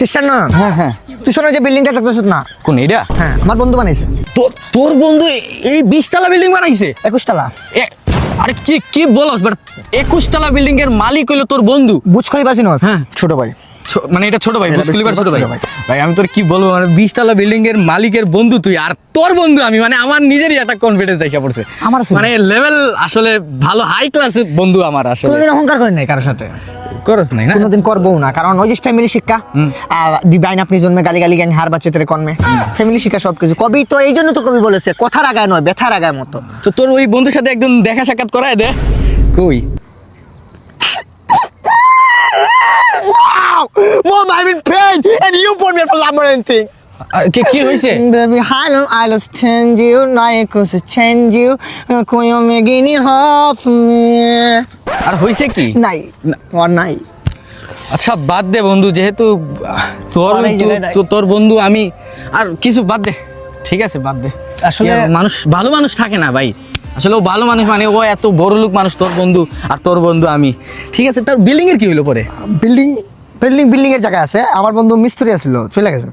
খ্রিস্টান না? হ্যাঁ হ্যাঁ। পিছনে যে বিল্ডিংটা দেখতেছিস না? কোন এটা? হ্যাঁ, আমার বন্ধু বানাইছে। তোর বন্ধু এই 20 তলা বিল্ডিং বানাইছে? 21 তলা। আরে কি কি বলস? বাট 21 তলা বিল্ডিং এর মালিক হইলো তোর বন্ধু? বুঝ খলিফা চিনোস? হ্যাঁ। ছোট ভাই। মানে এটা ছোট ভাই, এটা বুর্জ খলিফার ছোট ভাই। ছোট ভাই। ভাই আমি তোর কি বলবো, মানে 20 তলা বিল্ডিং এর মালিকের বন্ধু তুই, আর তোর বন্ধু আমি, মানে আমার নিজেরই একটা কনফিডেন্স দেখা পড়ছে। আমার আছে। মানে লেভেল আসলে ভালো, হাই ক্লাসের বন্ধু আমার আসলে। কোনোদিন অহংকার করি নাই কারোর সাথে, করস নাই না? কোনোদিন করবো না, কারণ ওই যে ফ্যামিলি শিক্ষা। দিবাইন আপনি জন্মে গালি গালি জ্ঞান হার বাচ্চা তেরে কর্মে, ফ্যামিলি শিক্ষা সবকিছু। কবি তো এই জন্য তো কবি বলেছে, কথার আগায় নয় ব্যথার আগায় মতো। তো তোর ওই বন্ধুর সাথে একদম দেখা সাক্ষাৎ করায় দে। কই? Mom, I'm in pain and you put me for labyrinthing. কি হইছে? Baby, I lost change you, I could change you. Koyo megini half me. আর হইছে কি? নাই, or নাই। আচ্ছা বাদ দে বন্ধু, যেহেতু তোর অনেক জায়গায় তোর বন্ধু আমি, আর কিছু বাদ দে, ঠিক আছে বাদ দে। আসলে মানুষ ভালো মানুষ থাকে না ভাই, আসলে ও ভালো মানুষ, মানে ও এত বড় লোক মানুষ তোর বন্ধু, আর তোর বন্ধু আমি। ঠিক আছে, তার বিল্ডিং এর কি হইলো পরে? বিল্ডিং এর জায়গায় আছে, আমার বন্ধু মিস্ত্রি আছিল, চলে গেছে।